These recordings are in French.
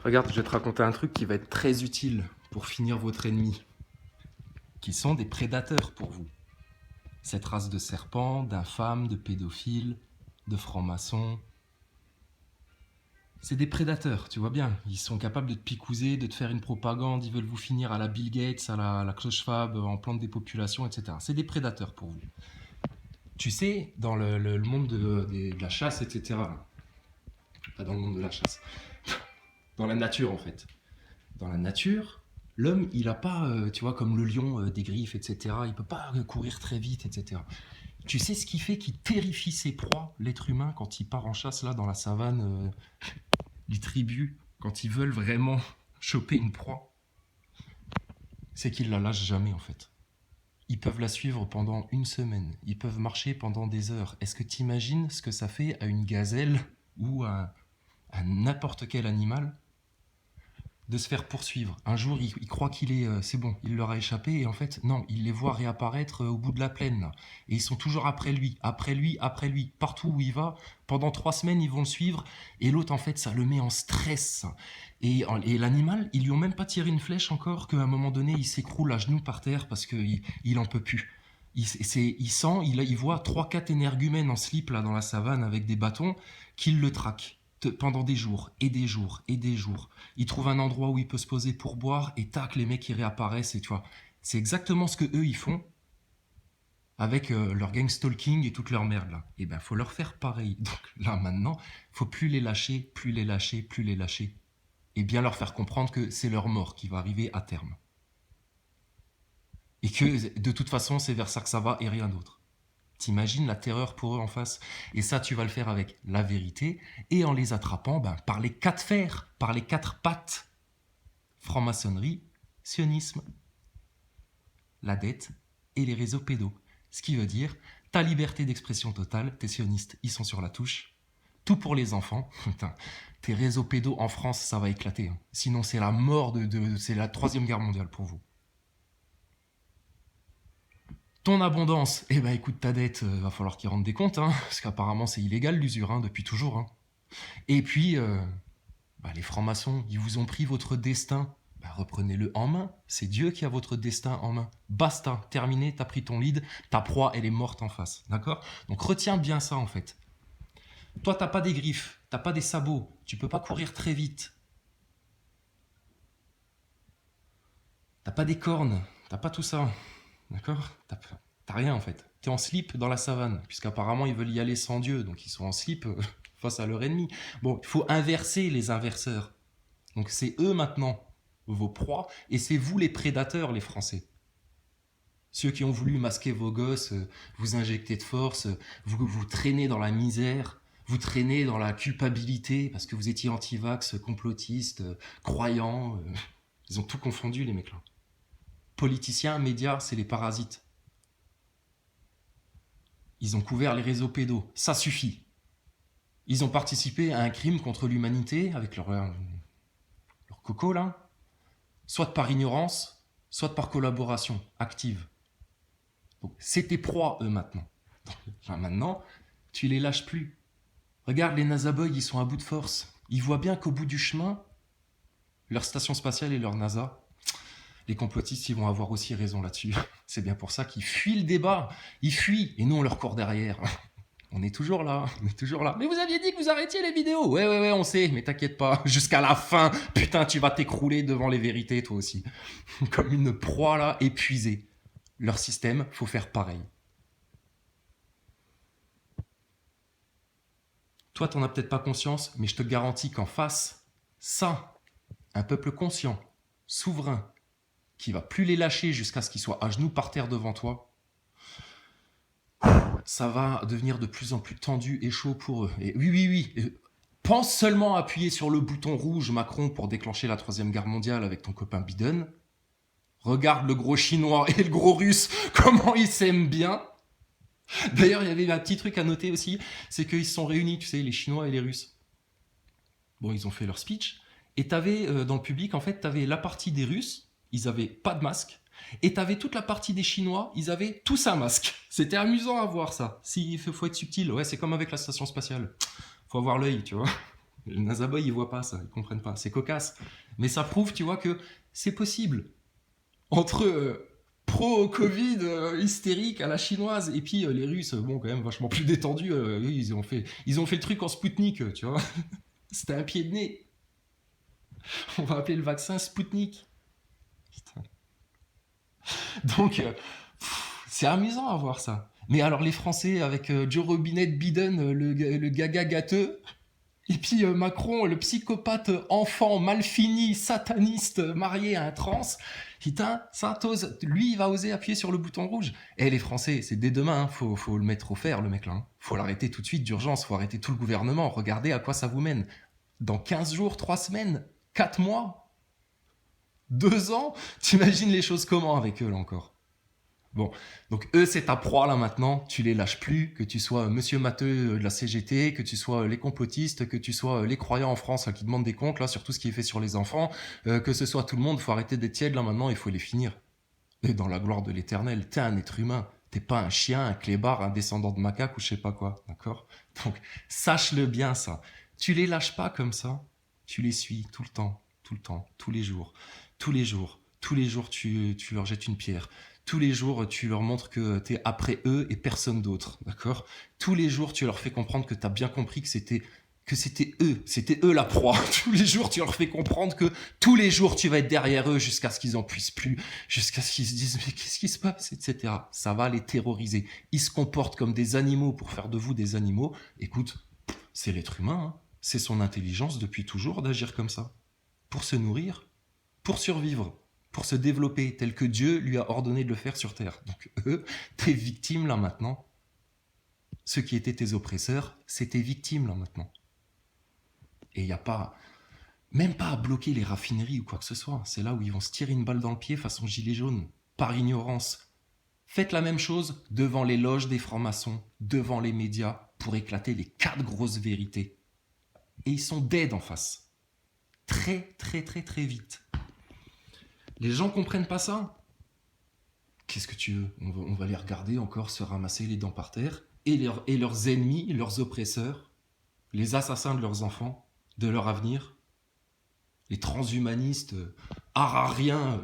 Regarde, je vais te raconter un truc qui va être très utile pour finir votre ennemi, qui sont des prédateurs pour vous. Cette race de serpents, d'infâmes, de pédophiles, de francs-maçons, c'est des prédateurs, tu vois bien. Ils sont capables de te picouser, de te faire une propagande, ils veulent vous finir à la Bill Gates, à la Klaus Schwab, en plante des populations, etc. C'est des prédateurs pour vous. Tu sais, dans le monde de la chasse, etc., pas dans le monde de la chasse, dans la nature en fait. Dans la nature, l'homme, il n'a pas, tu vois, comme le lion, des griffes, etc. Il peut pas courir très vite, etc. Tu sais ce qui fait qu'il terrifie ses proies, l'être humain, quand il part en chasse là dans la savane, les tribus, quand ils veulent vraiment choper une proie, c'est qu'ils la lâchent jamais en fait. Ils peuvent la suivre pendant une semaine, ils peuvent marcher pendant des heures. Est-ce que tu imagines ce que ça fait à une gazelle ou à n'importe quel animal de se faire poursuivre? Un jour, il croit qu'il est, c'est bon, il leur a échappé, et en fait, non, il les voit réapparaître au bout de la plaine, là. Et ils sont toujours après lui, après lui, après lui. Partout où il va, pendant 3 semaines, ils vont le suivre, et l'autre, en fait, ça le met en stress. Et l'animal, ils lui ont même pas tiré une flèche encore, qu'à un moment donné, il s'écroule à genoux par terre parce qu'il en peut plus. Il voit 3-4 énergumènes en slip là dans la savane avec des bâtons qui le traquent pendant des jours et des jours et des jours. Il trouve un endroit où il peut se poser pour boire et tac, les mecs ils réapparaissent et tu vois. C'est exactement ce que eux ils font avec leur gang stalking et toute leur merde là. Et ben faut leur faire pareil. Donc là maintenant, faut plus les lâcher, plus les lâcher, plus les lâcher. Et bien leur faire comprendre que c'est leur mort qui va arriver à terme. Et que de toute façon c'est vers ça que ça va et rien d'autre. T'imagines la terreur pour eux en face? Et ça, tu vas le faire avec la vérité et en les attrapant par les 4 fers, par les 4 pattes. Franc-maçonnerie, sionisme, la dette et les réseaux pédos. Ce qui veut dire, ta liberté d'expression totale, tes sionistes, ils sont sur la touche. Tout pour les enfants. Putain, tes réseaux pédos en France, ça va éclater. Hein. Sinon, c'est la mort c'est la 3e guerre mondiale pour vous. Ton abondance, eh ben écoute, ta dette, va falloir qu'ils rendent des comptes, hein, parce qu'apparemment c'est illégal l'usure, hein, depuis toujours. Hein. Et puis, les francs-maçons, ils vous ont pris votre destin, reprenez-le en main, c'est Dieu qui a votre destin en main. Basta, terminé, t'as pris ton lead, ta proie, elle est morte en face, d'accord? Donc retiens bien ça en fait. Toi, t'as pas des griffes, t'as pas des sabots, tu peux pas courir très vite. T'as pas des cornes, t'as pas tout ça. D'accord? T'as rien en fait. T'es en slip dans la savane, puisqu'apparemment ils veulent y aller sans Dieu, donc ils sont en slip face à leur ennemi. Bon, il faut inverser les inverseurs. Donc c'est eux maintenant, vos proies, et c'est vous les prédateurs, les Français. Ceux qui ont voulu masquer vos gosses, vous injecter de force, vous traîner dans la misère, vous traîner dans la culpabilité, parce que vous étiez anti-vax, complotiste, croyant. Ils ont tout confondu, les mecs là. Politiciens, médias, c'est les parasites. Ils ont couvert les réseaux pédos. Ça suffit. Ils ont participé à un crime contre l'humanité avec leur coco, là. Soit par ignorance, soit par collaboration active. Donc, c'est tes proies, eux, maintenant. Donc, maintenant, tu les lâches plus. Regarde, les NASA-boys, ils sont à bout de force. Ils voient bien qu'au bout du chemin, leur station spatiale et leur NASA, les complotistes, ils vont avoir aussi raison là-dessus. C'est bien pour ça qu'ils fuient le débat. Ils fuient. Et nous, on leur court derrière. On est toujours là. On est toujours là. Mais vous aviez dit que vous arrêtiez les vidéos. Ouais, on sait. Mais t'inquiète pas. Jusqu'à la fin. Putain, tu vas t'écrouler devant les vérités, toi aussi. Comme une proie, là, épuisée. Leur système, faut faire pareil. Toi, t'en as peut-être pas conscience, mais je te garantis qu'en face, ça, un peuple conscient, souverain, qui va plus les lâcher jusqu'à ce qu'ils soient à genoux par terre devant toi, ça va devenir de plus en plus tendu et chaud pour eux. Et oui. Pense seulement à appuyer sur le bouton rouge Macron pour déclencher la 3e guerre mondiale avec ton copain Biden. Regarde le gros chinois et le gros russe, comment ils s'aiment bien. D'ailleurs, il y avait un petit truc à noter aussi, c'est qu'ils se sont réunis, tu sais, les Chinois et les Russes. Bon, ils ont fait leur speech. Et t'avais, dans le public, en fait, t'avais la partie des Russes, ils avaient pas de masque. Et t'avais toute la partie des Chinois, ils avaient tous un masque. C'était amusant à voir ça. S'il faut être subtil, ouais, c'est comme avec la station spatiale. Faut avoir l'œil, tu vois. Les Nazaboy, ils voient pas ça, ils comprennent pas. C'est cocasse. Mais ça prouve, tu vois, que c'est possible. Entre pro-Covid hystérique à la chinoise et puis les Russes, bon, quand même vachement plus détendus, ils ont fait le truc en Spoutnik, tu vois. C'était un pied de nez. On va appeler le vaccin Spoutnik. Putain. Donc, c'est amusant à voir ça. Mais alors les Français avec Joe Robinet Biden, le gaga gâteux, et puis Macron, le psychopathe enfant mal fini, sataniste, marié à un trans, putain, ça t'ose. Lui, il va oser appuyer sur le bouton rouge. Et les Français, c'est dès demain, hein, faut le mettre au fer, le mec là. Hein. Faut l'arrêter tout de suite d'urgence, faut arrêter tout le gouvernement. Regardez à quoi ça vous mène. Dans 15 jours, 3 semaines, 4 mois, 2 ans, t'imagines les choses comment avec eux là encore. Bon, donc eux, c'est ta proie là maintenant, tu les lâches plus, que tu sois Monsieur Matteux de la CGT, que tu sois les complotistes, que tu sois les croyants en France là, qui demandent des comptes là sur tout ce qui est fait sur les enfants, que ce soit tout le monde, faut arrêter d'être tiède là maintenant, il faut les finir. Et dans la gloire de l'éternel, t'es un être humain, t'es pas un chien, un clébard, un descendant de macaque ou je sais pas quoi, d'accord? Donc sache-le bien ça, tu les lâches pas comme ça, tu les suis tout le temps, tous les jours, tous les jours, tous les jours tu leur jettes une pierre. Tous les jours, tu leur montres que t'es après eux et personne d'autre, d'accord? Tous les jours, tu leur fais comprendre que t'as bien compris que c'était eux la proie. Tous les jours, tu leur fais comprendre que tous les jours, tu vas être derrière eux jusqu'à ce qu'ils en puissent plus, jusqu'à ce qu'ils se disent mais qu'est-ce qui se passe, etc. Ça va les terroriser. Ils se comportent comme des animaux pour faire de vous des animaux. Écoute, c'est l'être humain, hein. C'est son intelligence depuis toujours d'agir comme ça, pour se nourrir, pour survivre, pour se développer tel que Dieu lui a ordonné de le faire sur terre. Donc eux, tes victimes là maintenant, ceux qui étaient tes oppresseurs, c'est tes victimes là maintenant. Et il n'y a pas, même pas à bloquer les raffineries ou quoi que ce soit. C'est là où ils vont se tirer une balle dans le pied façon gilet jaune, par ignorance. Faites la même chose devant les loges des francs-maçons, devant les médias, pour éclater les 4 grosses vérités. Et ils sont dead en face. Très, très, très, très vite. Les gens comprennent pas ça. Qu'est-ce que tu veux? On va les regarder encore se ramasser les dents par terre. Et leurs ennemis, leurs oppresseurs, les assassins de leurs enfants, de leur avenir, les transhumanistes, arariens,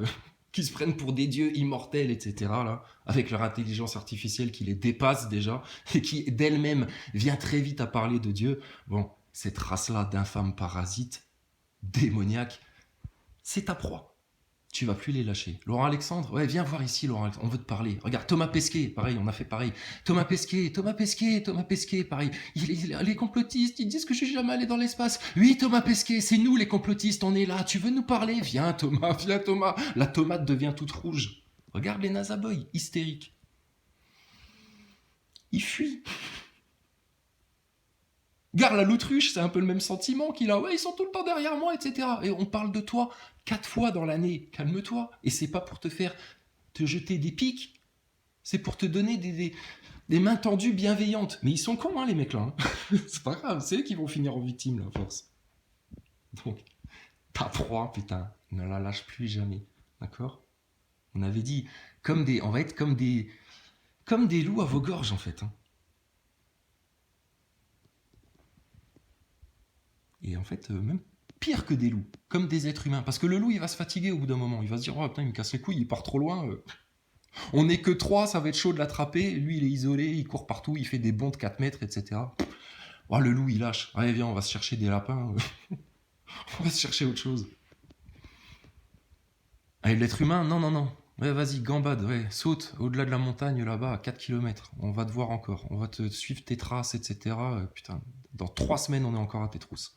qui se prennent pour des dieux immortels, etc., là, avec leur intelligence artificielle qui les dépasse déjà, et qui d'elle-même vient très vite à parler de Dieu. Bon, cette race-là d'infâmes parasites, démoniaques, c'est ta proie. Tu vas plus les lâcher. Laurent Alexandre, ouais, viens voir ici, Laurent Alexandre, on veut te parler. Regarde, Thomas Pesquet, pareil, on a fait pareil. Thomas Pesquet, pareil. Les complotistes, ils disent que je suis jamais allé dans l'espace. Oui, Thomas Pesquet, c'est nous les complotistes, on est là, tu veux nous parler? Viens Thomas. La tomate devient toute rouge. Regarde les Nazaboy, hystériques. Ils fuient. Gare la l'autruche, c'est un peu le même sentiment qu'il a. Ouais, ils sont tout le temps derrière moi, etc. Et on parle de toi 4 fois dans l'année. Calme-toi. Et c'est pas pour te faire te jeter des pics. C'est pour te donner des mains tendues bienveillantes. Mais ils sont cons, hein, les mecs là. Hein. C'est pas grave, c'est eux qui vont finir en victime, là, à force. Donc, ta proie, putain, ne la lâche plus jamais. D'accord? On avait dit, on va être comme des loups à vos gorges, en fait. Hein. Et en fait, même pire que des loups, comme des êtres humains. Parce que le loup, il va se fatiguer au bout d'un moment. Il va se dire, oh putain, il me casse les couilles, il part trop loin. On n'est que 3, ça va être chaud de l'attraper. Lui, il est isolé, il court partout, il fait des bonds de 4 mètres, etc. Oh, le loup, il lâche. Allez, viens, on va se chercher des lapins. On va se chercher autre chose. Allez, l'être humain, non. Ouais, vas-y, gambade, ouais, saute au-delà de la montagne, là-bas, à 4 km. On va te voir encore. On va te suivre tes traces, etc. Putain, dans 3 semaines, on est encore à tes trousses.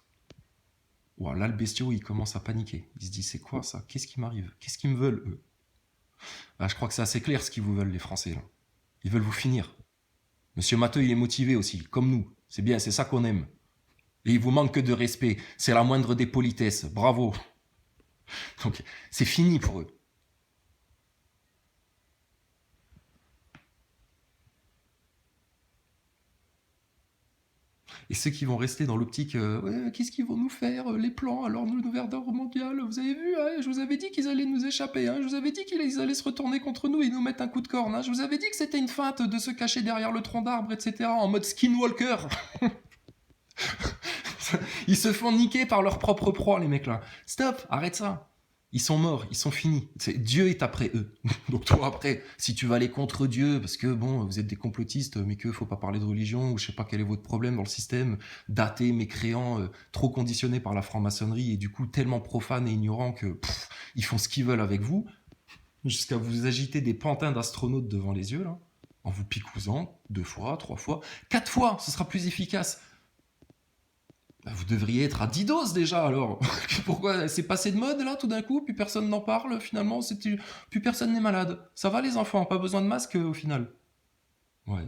Wow, là, le bestiau, il commence à paniquer. Il se dit, c'est quoi ça? Qu'est-ce qui m'arrive? Qu'est-ce qu'ils me veulent, eux? Ah, je crois que c'est assez clair ce qu'ils vous veulent, les Français. Là. Ils veulent vous finir. Monsieur Matteux, il est motivé aussi, comme nous. C'est bien, c'est ça qu'on aime. Et il vous manque que de respect. C'est la moindre des politesses. Bravo. Donc, c'est fini pour eux. Et ceux qui vont rester dans l'optique, ouais, qu'est-ce qu'ils vont nous faire, les plans, alors nous, nouvel ordre mondial, vous avez vu, hein, je vous avais dit qu'ils allaient nous échapper, hein, je vous avais dit qu'ils allaient se retourner contre nous et nous mettre un coup de corne, hein, je vous avais dit que c'était une feinte de se cacher derrière le tronc d'arbre, etc., en mode skinwalker. Ils se font niquer par leur propre proie, les mecs là. Stop, arrête ça. Ils sont morts, ils sont finis. Dieu est après eux. Donc toi après, si tu vas aller contre Dieu, parce que bon, vous êtes des complotistes, mais qu'il faut pas parler de religion, ou je sais pas quel est votre problème dans le système, d'athées, mécréants, trop conditionnés par la franc-maçonnerie, et du coup tellement profanes et ignorants que ils font ce qu'ils veulent avec vous, jusqu'à vous agiter des pantins d'astronautes devant les yeux, là, en vous picousant 2 fois, 3 fois, 4 fois, ce sera plus efficace. Bah, vous devriez être à 10 doses déjà, alors. Pourquoi c'est passé de mode, là, tout d'un coup, plus personne n'en parle, finalement, plus personne n'est malade. Ça va, les enfants, pas besoin de masque, au final. Ouais.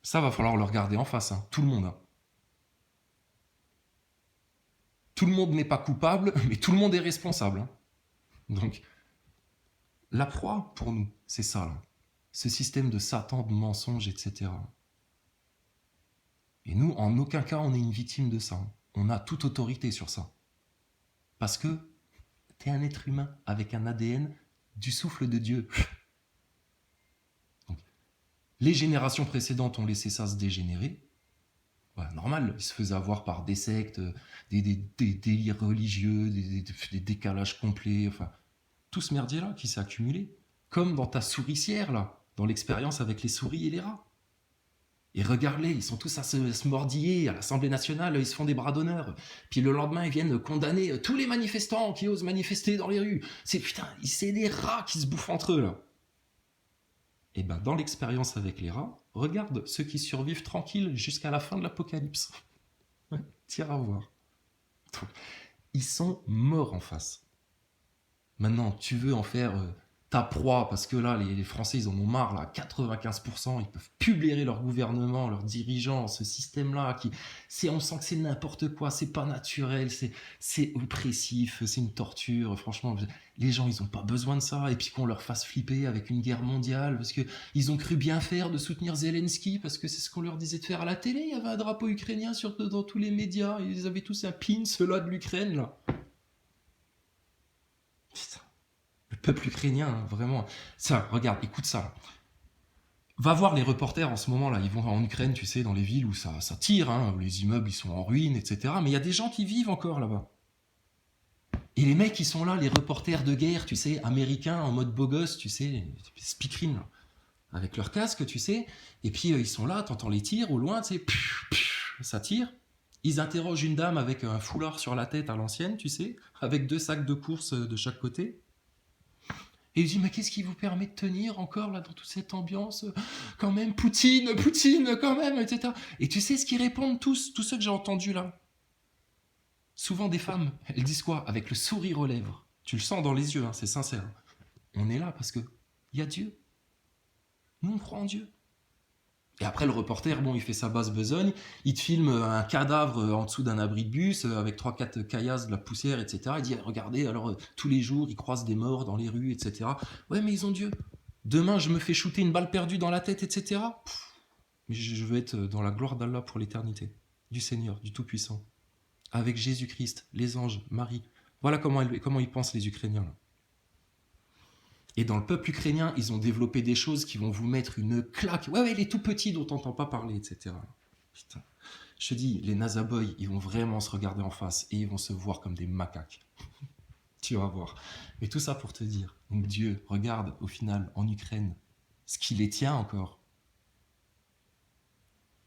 Ça va falloir le regarder en face, hein. Tout le monde. Hein. Tout le monde n'est pas coupable, mais tout le monde est responsable. Hein. Donc, la proie, pour nous, c'est ça, là. Ce système de Satan, de mensonges, etc. Et nous, en aucun cas, on est une victime de ça. On a toute autorité sur ça. Parce que t'es un être humain avec un ADN du souffle de Dieu. Donc, les générations précédentes ont laissé ça se dégénérer. Ouais, normal, ils se faisaient avoir par des sectes, des délires religieux, des décalages complets, enfin, tout ce merdier-là qui s'est accumulé. Comme dans ta souricière, là, dans l'expérience avec les souris et les rats. Et regarde-les, ils sont tous à se mordiller, à l'Assemblée nationale, ils se font des bras d'honneur. Puis le lendemain, ils viennent condamner tous les manifestants qui osent manifester dans les rues. C'est des rats qui se bouffent entre eux, là. Et ben, dans l'expérience avec les rats, regarde ceux qui survivent tranquilles jusqu'à la fin de l'apocalypse. T'iras voir. Donc, ils sont morts en face. Maintenant, tu veux en faire ta proie, parce que là, les Français, ils en ont marre, là, 95%, ils peuvent plus blairer leur gouvernement, leurs dirigeants, ce système-là, on sent que c'est n'importe quoi, c'est pas naturel, c'est oppressif, c'est une torture, franchement, les gens, ils ont pas besoin de ça, et puis qu'on leur fasse flipper avec une guerre mondiale, parce que ils ont cru bien faire de soutenir Zelensky, parce que c'est ce qu'on leur disait de faire à la télé, il y avait un drapeau ukrainien dans tous les médias, ils avaient tous un pin, ceux-là de l'Ukraine, là. Putain. Le peuple ukrainien, hein, vraiment. Ça, regarde, écoute ça. Va voir les reporters en ce moment, là. Ils vont en Ukraine, tu sais, dans les villes où ça tire, hein, où les immeubles, ils sont en ruine, etc. Mais il y a des gens qui vivent encore là-bas. Et les mecs, ils sont là, les reporters de guerre, tu sais, américains, en mode beau gosse, tu sais, speakerine, là, avec leur casque, tu sais. Et puis, ils sont là, t'entends les tirs au loin, tu sais, ça tire. Ils interrogent une dame avec un foulard sur la tête à l'ancienne, tu sais, avec 2 sacs de courses de chaque côté. Et il dit, mais qu'est-ce qui vous permet de tenir encore là dans toute cette ambiance? Quand même, Poutine, quand même, etc. Et tu sais ce qu'ils répondent tous ceux que j'ai entendus là? Souvent des femmes, elles disent quoi? Avec le sourire aux lèvres. Tu le sens dans les yeux, hein, c'est sincère. On est là parce que il y a Dieu. Nous, on croit en Dieu. Et après, le reporter, bon, il fait sa basse besogne, il te filme un cadavre en dessous d'un abri de bus, avec 3-4 caillasses, de la poussière, etc. Il dit, regardez, alors, tous les jours, ils croisent des morts dans les rues, etc. Ouais, mais ils ont Dieu. Demain, je me fais shooter une balle perdue dans la tête, etc. Mais je veux être dans la gloire d'Allah pour l'éternité, du Seigneur, du Tout-Puissant. Avec Jésus-Christ, les anges, Marie. Voilà comment ils pensent, les Ukrainiens, là. Et dans le peuple ukrainien, ils ont développé des choses qui vont vous mettre une claque. Ouais, les tout petits dont on n'entend pas parler, etc. Putain. Je te dis, les Nazaboys, ils vont vraiment se regarder en face et ils vont se voir comme des macaques. Tu vas voir. Mais tout ça pour te dire, donc Dieu, regarde au final, en Ukraine, ce qui les tient encore.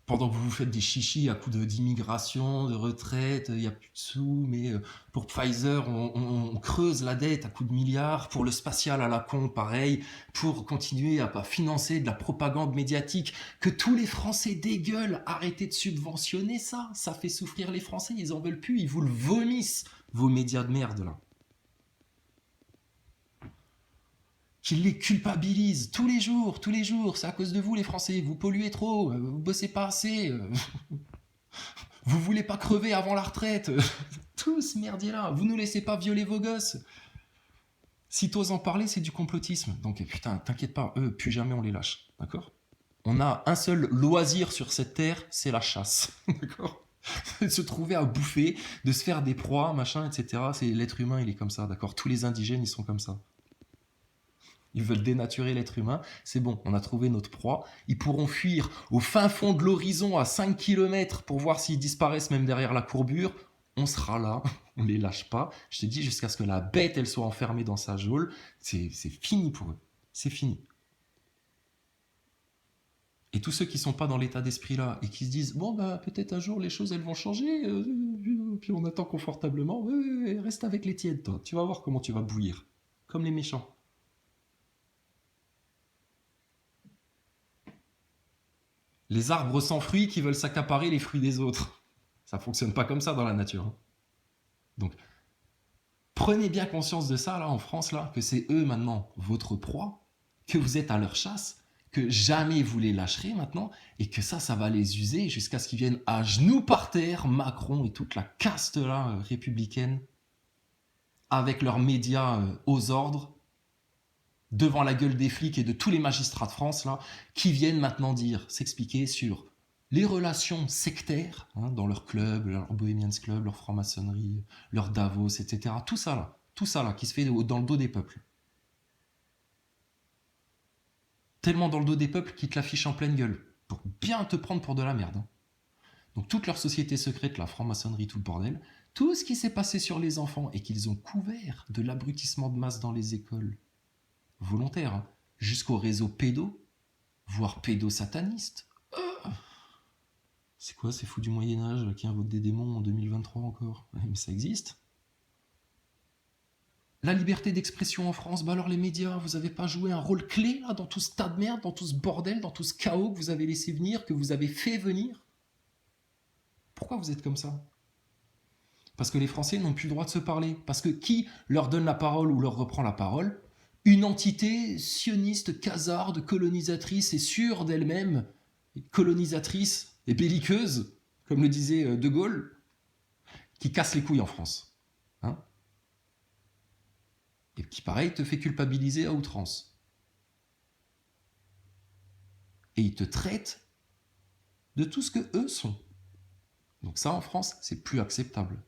Pendant que vous vous faites des chichis à coups d'immigration, de retraite, il n'y a plus de sous, mais pour Pfizer, on creuse la dette à coups de milliards, pour le spatial à la con, pareil, pour continuer à financer de la propagande médiatique, que tous les Français dégueulent, arrêtez de subventionner ça fait souffrir les Français, ils en veulent plus, ils vous le vomissent, vos médias de merde, là. Qu'ils les culpabilisent tous les jours, c'est à cause de vous les Français, vous polluez trop, vous bossez pas assez, vous voulez pas crever avant la retraite, tout ce merdier-là, vous nous laissez pas violer vos gosses. Si t'oses en parler, c'est du complotisme, donc putain, t'inquiète pas, eux, plus jamais on les lâche, d'accord? On a un seul loisir sur cette terre, c'est la chasse, d'accord? De se trouver à bouffer, de se faire des proies, machin, etc. C'est l'être humain, il est comme ça, d'accord? Tous les indigènes, ils sont comme ça. Ils veulent dénaturer l'être humain. C'est bon, on a trouvé notre proie. Ils pourront fuir au fin fond de l'horizon à 5 km pour voir s'ils disparaissent même derrière la courbure. On sera là, on les lâche pas. Je te dis, jusqu'à ce que la bête, elle soit enfermée dans sa geôle, c'est fini pour eux. C'est fini. Et tous ceux qui ne sont pas dans l'état d'esprit là et qui se disent bon bah peut-être un jour les choses elles vont changer, puis on attend confortablement, ouais, reste avec les tièdes toi, tu vas voir comment tu vas bouillir, comme les méchants. Les arbres sans fruits qui veulent s'accaparer les fruits des autres. Ça fonctionne pas comme ça dans la nature. Hein. Donc prenez bien conscience de ça là en France là, que c'est eux maintenant votre proie, que vous êtes à leur chasse, que jamais vous les lâcherez maintenant, et que ça va les user jusqu'à ce qu'ils viennent à genoux par terre, Macron et toute la caste là républicaine, avec leurs médias aux ordres, devant la gueule des flics et de tous les magistrats de France là, qui viennent maintenant dire, s'expliquer sur les relations sectaires, hein, dans leur club, leur Bohemians Club, leur franc-maçonnerie, leur Davos, etc. Tout ça là, qui se fait dans le dos des peuples. Tellement dans le dos des peuples qu'ils te l'affichent en pleine gueule, pour bien te prendre pour de la merde. Hein. Donc toute leur société secrète, la franc-maçonnerie, tout le bordel, tout ce qui s'est passé sur les enfants et qu'ils ont couvert de l'abrutissement de masse dans les écoles, volontaires, hein, jusqu'au réseau pédo, voire pédosataniste. C'est quoi ces fous du Moyen-Âge qui invoquent des démons en 2023 encore? Mais ça existe. La liberté d'expression en France, bah alors les médias, vous n'avez pas joué un rôle clé là, dans tout ce tas de merde, dans tout ce bordel, dans tout ce chaos que vous avez laissé venir, que vous avez fait venir? Pourquoi vous êtes comme ça? Parce que les Français n'ont plus le droit de se parler. Parce que qui leur donne la parole ou leur reprend la parole? Une entité sioniste, casarde, colonisatrice et sûre d'elle-même, colonisatrice et belliqueuse, comme le disait De Gaulle, qui casse les couilles en France. Hein? Et qui, pareil, te fait culpabiliser à outrance. Et ils te traitent de tout ce que eux sont. Donc ça, en France, c'est plus acceptable.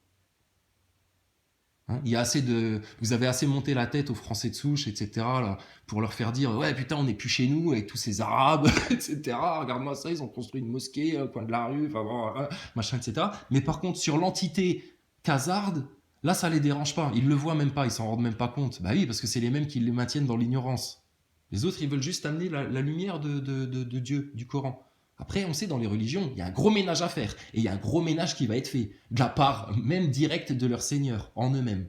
Hein, il y a assez de, vous avez assez monté la tête aux Français de souche, etc., là, pour leur faire dire ouais putain on n'est plus chez nous avec tous ces Arabes, etc. Regarde-moi ça, ils ont construit une mosquée au coin de la rue, enfin bon, machin, etc. Mais par contre sur l'entité casarde, là ça les dérange pas, ils le voient même pas, ils s'en rendent même pas compte. Bah oui parce que c'est les mêmes qui les maintiennent dans l'ignorance. Les autres ils veulent juste amener la lumière de Dieu, du Coran. Après, on sait, dans les religions, il y a un gros ménage à faire. Et il y a un gros ménage qui va être fait, de la part même directe de leur Seigneur, en eux-mêmes.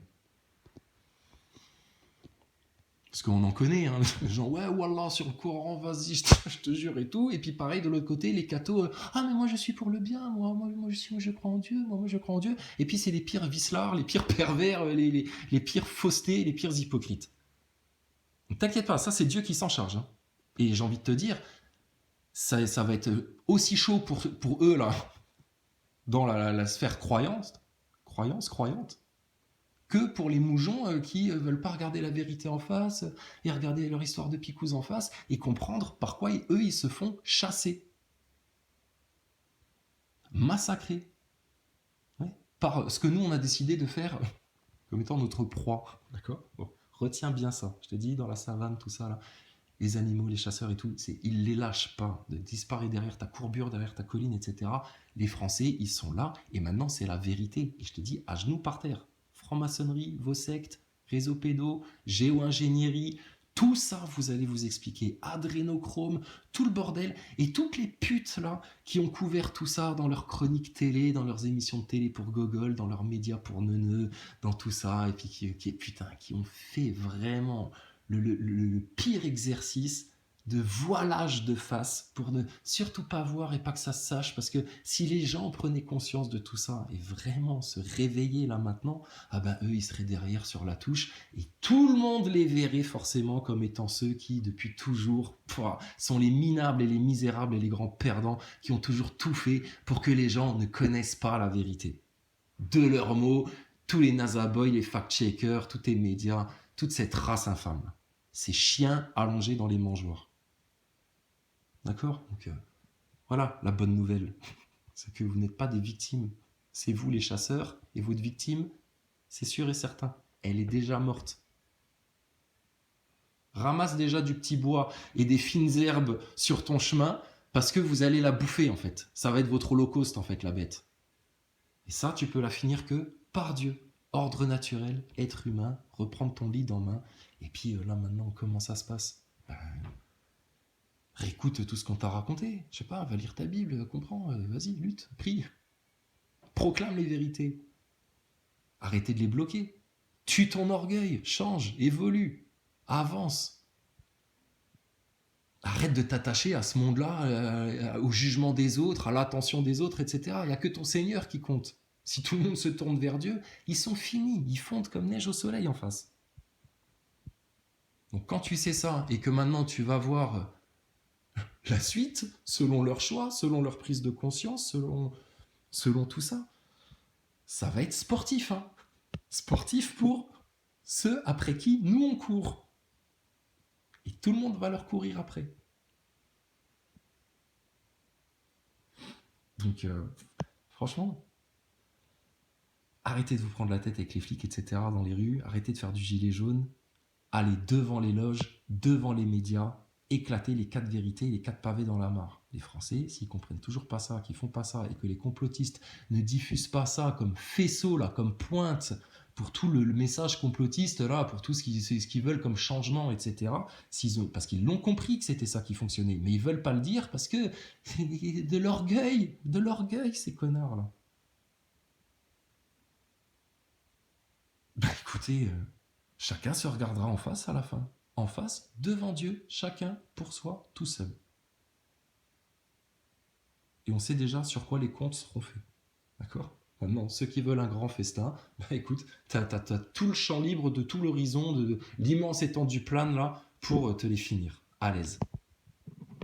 Parce qu'on en connaît, hein, les gens, ouais, wallah, sur le Coran, vas-y, je te jure et tout. Et puis pareil, de l'autre côté, les cathos, ah, mais moi je suis pour le bien, moi je crois en Dieu, moi je crois en Dieu. Et puis c'est les pires vicelards, les pires pervers, les pires faussetés, les pires hypocrites. Donc t'inquiète pas, ça c'est Dieu qui s'en charge. Hein. Et j'ai envie de te dire, ça va être aussi chaud pour eux, là, dans la sphère croyante, que pour les moujons qui veulent pas regarder la vérité en face et regarder leur histoire de picouze en face et comprendre par quoi eux, ils se font chasser, massacrer, ouais, par ce que nous, on a décidé de faire comme étant notre proie. D'accord ? Bon, retiens bien ça. Je te dis, dans la savane, tout ça, là, les animaux, les chasseurs et tout, ils les lâchent pas, de disparaître derrière ta courbure, derrière ta colline, etc. Les Français, ils sont là, et maintenant, c'est la vérité. Et je te dis, à genoux par terre. Franc-maçonnerie, vos sectes, réseau pédo, géo-ingénierie, tout ça, vous allez vous expliquer. Adrénochrome, tout le bordel, et toutes les putes, là, qui ont couvert tout ça dans leurs chroniques télé, dans leurs émissions de télé pour Gogol, dans leurs médias pour Neuneu, dans tout ça, et puis qui ont fait vraiment le pire exercice de voilage de face pour ne surtout pas voir et pas que ça se sache, parce que si les gens prenaient conscience de tout ça et vraiment se réveillaient là maintenant, ah ben eux ils seraient derrière sur la touche et tout le monde les verrait forcément comme étant ceux qui depuis toujours sont les minables et les misérables et les grands perdants qui ont toujours tout fait pour que les gens ne connaissent pas la vérité. De leurs mots, tous les nazaboys, les fact-checkers, tous les médias, toute cette race infâme. Ces chiens allongés dans les mangeoires. D'accord ? Donc, voilà la bonne nouvelle. C'est que vous n'êtes pas des victimes. C'est vous les chasseurs, et votre victime, c'est sûr et certain, elle est déjà morte. Ramasse déjà du petit bois et des fines herbes sur ton chemin parce que vous allez la bouffer en fait. Ça va être votre holocauste en fait, la bête. Et ça, tu peux la finir que par Dieu. Ordre naturel, être humain, reprendre ton lead en main. Et puis là maintenant, comment ça se passe? Réécoute tout ce qu'on t'a raconté. Je sais pas, va lire ta Bible, comprends, vas-y, lutte, prie. Proclame les vérités. Arrêtez de les bloquer. Tue ton orgueil, change, évolue, avance. Arrête de t'attacher à ce monde-là, au jugement des autres, à l'attention des autres, etc. Il n'y a que ton Seigneur qui compte. Si tout le monde se tourne vers Dieu, ils sont finis, ils fondent comme neige au soleil en face. Donc quand tu sais ça et que maintenant tu vas voir la suite, selon leur choix, selon leur prise de conscience, selon tout ça, ça va être sportif. Hein. Sportif pour ceux après qui nous on court. Et tout le monde va leur courir après. Donc, franchement, arrêtez de vous prendre la tête avec les flics, etc. dans les rues. Arrêtez de faire du gilet jaune. Allez devant les loges, devant les médias. Éclatez les 4 vérités, les 4 pavés dans la mare. Les Français, s'ils comprennent toujours pas ça, qu'ils font pas ça, et que les complotistes ne diffusent pas ça comme faisceau, là, comme pointe, pour tout le message complotiste, là, pour tout ce qu'ils veulent comme changement, etc. Parce qu'ils l'ont compris que c'était ça qui fonctionnait, mais ils veulent pas le dire parce que de l'orgueil, ces connards-là. Bah écoutez, chacun se regardera en face à la fin. En face, devant Dieu, chacun pour soi, tout seul. Et on sait déjà sur quoi les comptes seront faits. D'accord? Maintenant, ceux qui veulent un grand festin, bah écoute, t'as tout le champ libre de tout l'horizon, de l'immense étendue plane là, pour te les finir. À l'aise.